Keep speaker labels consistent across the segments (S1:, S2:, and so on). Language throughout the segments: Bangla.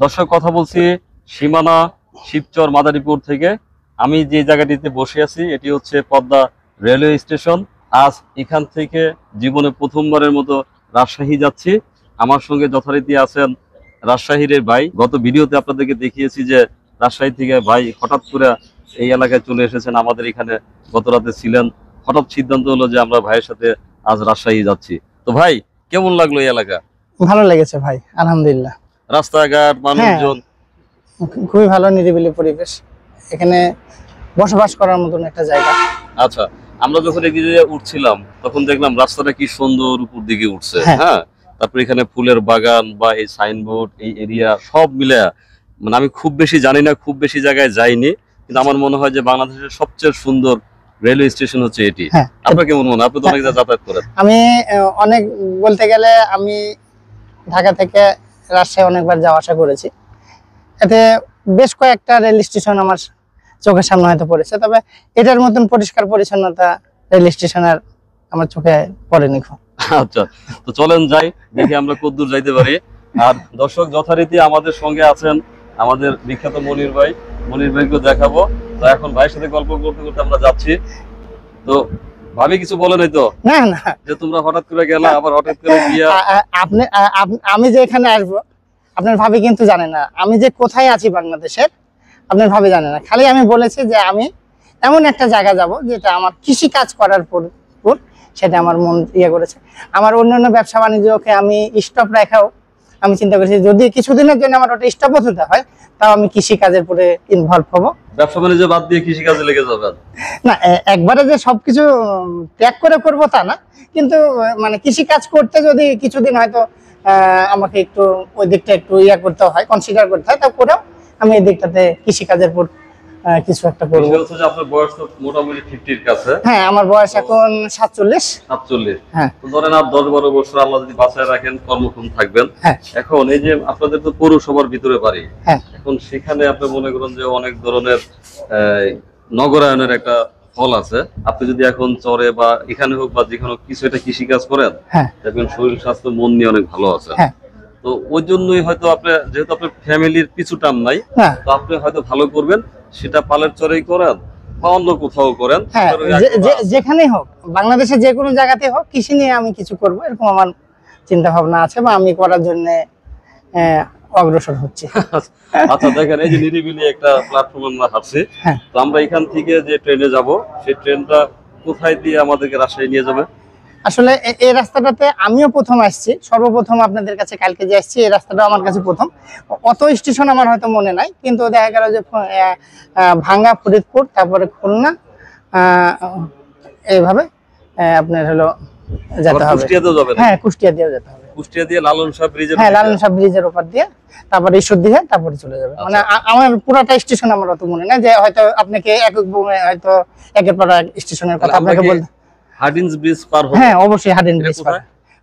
S1: দর্শক, কথা বলছি সীমানা শিবচর মাদারীপুর থেকে। আমি যে জায়গাটিতে বসে আছি এটি হচ্ছে পদ্মা রেলওয়ে স্টেশন। আজ এখান থেকে জীবনে প্রথমবারের মতো রাজশাহী যাচ্ছি। আমার সঙ্গে যথারীতি আছেন রাজশাহীর ভাই। গত ভিডিওতে আপনাদেরকে দেখিয়েছি যে রাজশাহী থেকে ভাই হঠাৎ করে এই এলাকায় চলে এসেছেন, আমাদের এখানে গত রাতে ছিলেন। হঠাৎ সিদ্ধান্ত হলো যে আমরা ভাইয়ের সাথে আজ রাজশাহী যাচ্ছি। তো ভাই, কেমন লাগলো এই এলাকা?
S2: ভালো লেগেছে ভাই, আলহামদুলিল্লাহ।
S1: রাস্তাঘাট, মানুষজন?
S2: খুবই ভালো, নিরিবিলি পরিবেশ, এখানে বসবাস করার মতন একটা জায়গা।
S1: আচ্ছা, আমরা যখন এগিয়ে উঠছিলাম তখন দেখলাম রাস্তাটা কি সুন্দর উপর দিকে উঠছে। হ্যাঁ, তারপর এখানে ফুলের বাগান বা এই সাইনবোর্ড, এই এরিয়া সব মিলে, মানে আমি খুব বেশি জানি না, খুব বেশি জায়গায় যাইনি, কিন্তু আমার মনে হয় যে বাংলাদেশের সবচেয়ে সুন্দর রেলওয়ে স্টেশন হচ্ছে এটি। আপনার কেমন মনে হয়? আপনি তো অনেক জায়গায় যাতায়াত করেন।
S2: আমি অনেক, বলতে গেলে আমি ঢাকা থেকে রাজশাহী অনেকবার যাওয়া আসা করেছি। এতে বেশ কয়েকটা রেল স্টেশন আমার চোখের সামনে হয়তো পড়েছে, তবে এটার মতন পরিষ্কার পরিচ্ছন্নতা রেল স্টেশনের আমার চোখে পড়েনি খুব।
S1: আচ্ছা, তো চলেন যাই, দেখি আমরা কতদূর যাইতে পারি। আর দর্শক, যথারীতি আমাদের সঙ্গে আছেন আমাদের বিখ্যাত মনির ভাই। মনির ভাইকে দেখাবো। তো এখন ভাইয়ের সাথে গল্প করতে করতে আমরা যাচ্ছি। তো ভাবি কিছু বলে নাই তো?
S2: না না,
S1: যে তোমরা হঠাৎ করে গেলা, আবার হঠাৎ করে গিয়া।
S2: আমি যে এখানে আসবো, আপনার ভাবি কিন্তু জানে না আমি যে কোথায় আছি বাংলাদেশের। আপনার ভাবি জানে না, খালি আমি বলেছি যে আমি এমন একটা জায়গা যাব যেটা আমার কৃষি কাজ করার পর সেটা আমার মন ইয়ে করেছে। আমার অন্যান্য ব্যবসা বাণিজ্যকে আমি স্টপ রাখাও আমি চিন্তা করেছি, যদি কিছুদিনের জন্য আমার ওটা স্টপ হতে হয়, তাও আমি কৃষি কাজের পরে ইনভলভ হবো।
S1: ব্যবসা বাণিজ্য বাদ দিয়ে কৃষি কাজে লেগে যাবেন?
S2: না, একবারে যে সবকিছু ত্যাগ করে করবো তা না, কিন্তু মানে কৃষি কাজ করতে যদি কিছুদিন হয়তো আমাকে একটু ওই দিকটা একটু ইয়া করতে হয়, কনসিডার করতে হয়, তারপরেও আমি এই দিকটাতে কৃষি কাজের পর কিছু একটা করবো।
S1: আপনার বয়স তো মোটামুটি 50-র কাছে।
S2: হ্যাঁ, আমার বয়স এখন 47।
S1: হ্যাঁ, তো ধরেন আর 10-12 বছর আল্লাহ যদি বাঁচায় রাখেন, কর্মক্ষম থাকবেন। এখন এই যে আপনাদের তো পৌরসভার ভিতরে বাড়ি, এখন সেখানে আপনি মনে করেন যে অনেক ধরনের নগরায়নের একটা ফল আছে। আপনি যদি এখন চরে বা এখানে হোক বা যেখানে কিছু একটা কৃষি কাজ করেন, দেখবেন শরীর স্বাস্থ্য মন নিয়ে অনেক ভালো আছে। তো ওই জন্যই হয়তো আপনি, যেহেতু আপনার ফ্যামিলির পিছু টান নাই, তো আপনি হয়তো ভালো করবেন, সেটা পালের চরেই করেন বা অন্য কোথাও করেন,
S2: যেখানেই হোক, বাংলাদেশের যে কোনো জায়গাতে হোক, কৃষি নিয়ে আমি কিছু করব, এরকম আমার চিন্তা ভাবনা আছে বা আমি করার জন্য অগ্রসর হচ্ছি।
S1: আচ্ছা, দেখেন এই যে নিরিবিলি একটা প্ল্যাটফর্ম আমরা হাঁটছি, তো আমরা এখান থেকে যে ট্রেনে যাব, সেই ট্রেনটা কোথায় দিয়ে আমাদেরকে রাজশাহী নিয়ে যাবে?
S2: আসলে এই রাস্তাটাতে আমিও প্রথম আসছি, সর্বপ্রথম আপনাদের কাছে কালকে যে আসছি, এই রাস্তাটা আমার কাছে প্রথম। অত স্টেশন আমার হয়তো মনে নাই, কিন্তু দেখা গেল যে ভাঙ্গা, ফরিদপুর, তারপরে খুলনা, এইভাবে আপনার হলো যেতে হবে। হ্যাঁ, কুষ্টিয়া দিয়ে যেতে হবে।
S1: কুষ্টিয়া দিয়ে লালন শাহ ব্রিজের,
S2: হ্যাঁ, লালন শাহ ব্রিজের উপর দিয়ে, তারপরে ঈশ্বরদীঘা, তারপরে চলে যাবে। মানে আমার পুরোটা স্টেশন আমার অত মনে নাই, যে হয়তো আপনাকে হয়তো একের পর এক স্টেশনের কথা আপনাকে বলতে।
S1: হার্ডিঞ্জ ব্রিজ পার হবে?
S2: হ্যাঁ, অবশ্যই হার্ডিঞ্জ ব্রিজ পার।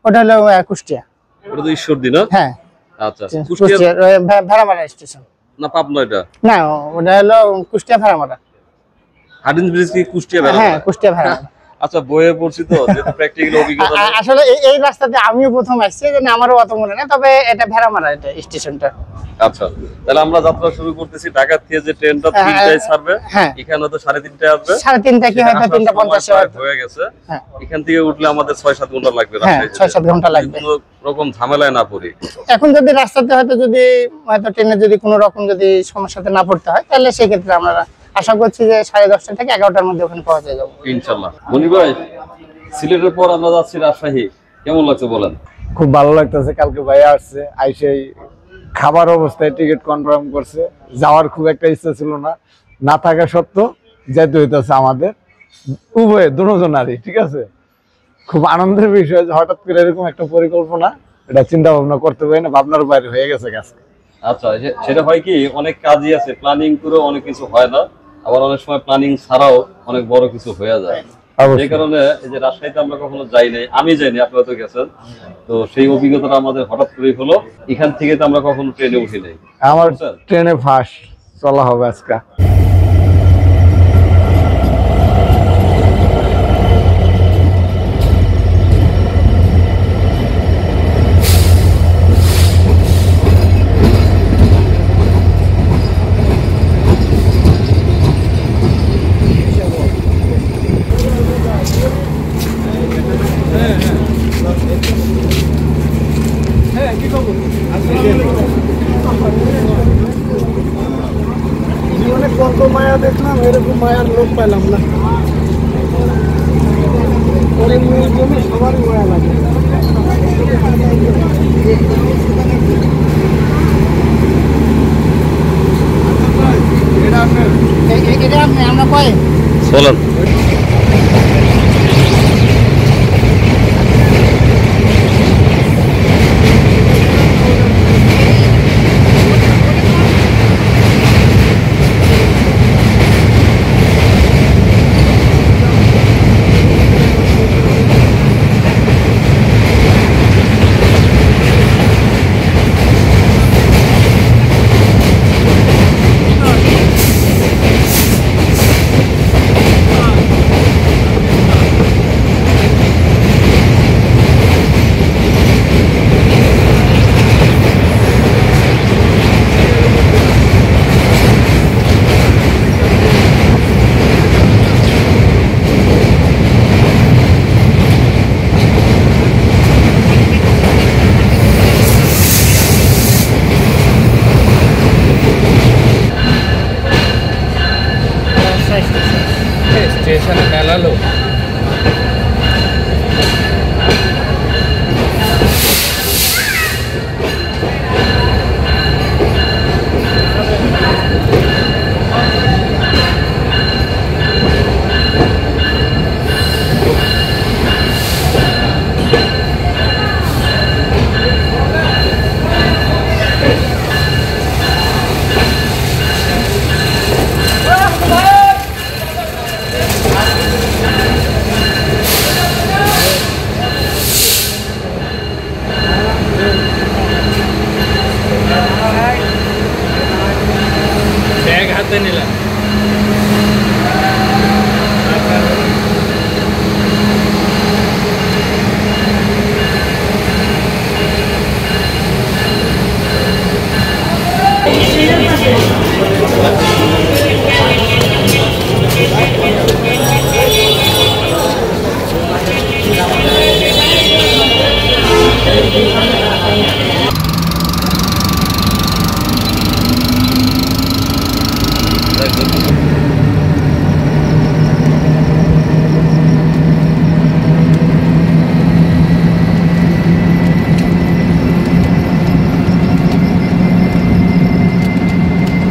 S2: ওটা হলো কুষ্টিয়া।
S1: ওটা তো ঈশ্বরদী না?
S2: হ্যাঁ।
S1: আচ্ছা,
S2: কুষ্টিয়া ভেড়ামারা স্টেশন
S1: না পাবনা? এটা না,
S2: ওটা হলো কুষ্টিয়া ভেড়ামারা।
S1: হার্ডিঞ্জ ব্রিজ কি কুষ্টিয়া ভেড়ামারা?
S2: হ্যাঁ, কুষ্টিয়া ভেড়ামারা।
S1: আচ্ছা, বইয়ে পড়ছি তো, যেটা প্র্যাকটিক্যাল অভিজ্ঞতা।
S2: আসলে এই রাস্তাতে আমিও প্রথম আসছি, এজন্য আমারও অত মনে না, তবে এটা ভেড়ামারা, এটা স্টেশনটা।
S1: আচ্ছা, তাহলে আমরা যাত্রা শুরু করতেছি। ঢাকা থেকে যে ট্রেনটা 3টায় ছাড়বে, এখানে তো 3:30টায় আসবে।
S2: 3:30 কি হয়তো 3:50
S1: হয়ে গেছে। এখান থেকে উঠলে আমাদের 6-7 ঘন্টা লাগবে।
S2: হ্যাঁ, 6-7 ঘন্টা লাগবে,
S1: কোনো রকম ঝামেলায় না পড়ি।
S2: এখন যদি রাস্তাতে হয়তো ট্রেনে যদি কোনো রকম যদি সমস্যাতে না পড়তে হয়, তাহলে সেই ক্ষেত্রে আমরা আশা করছি যে 10:30 থেকে 11টার মধ্যে ওখানে পৌঁছে যাবো
S1: ইনশাআল্লাহ। মনি ভাই, সিলেটের পর আমরা যাচ্ছি রাজশাহী, কেমন লাগছে বলেন?
S3: খুব ভালো লাগতেছে। কালকে ভাই আসছে, আইসেই খাবার অবস্থায় টিকিট কনফার্ম করছে। যাওয়ার খুব একটা ইচ্ছা ছিল না, না থাকা সত্ত্বেও যেতে হইতেছে আমাদের উভয়ে, দুজনারই। ঠিক আছে, খুব আনন্দের বিষয় যে হঠাৎ করে এরকম একটা পরিকল্পনা, এটা চিন্তা ভাবনা করতে পারি না, ভাবনার বাইরে হয়ে গেছে কাজ।
S1: আচ্ছা, সেটা হয় কি, অনেক কাজই আছে, প্ল্যানিং করে অনেক কিছু হয় না, আবার অনেক সময় প্ল্যানিং ছাড়াও অনেক বড় কিছু হয়ে যায়। যে কারণে এই যে রাজশাহীতে আমরা কখনো যাই নাই, আমি যাইনি, আপনারা তো গেছেন, তো সেই অভিজ্ঞতাটা আমাদের হঠাৎ করেই হলো। এখান থেকে তো আমরা কখনো ট্রেনে উঠি নাই।
S3: আমার ট্রেনে ফার্স্ট চলা হবে আজকে। মায়া দেখলাম, এরকম মায়ার লোক পেলাম না। পরে মেয়ের জন্য সবারই মায়া লাগে।
S2: এটা আপনি আমরা কয়
S1: চলেন।
S4: স্টেশনে মেলা লোক। ব্যাগ হাতে নিলাম।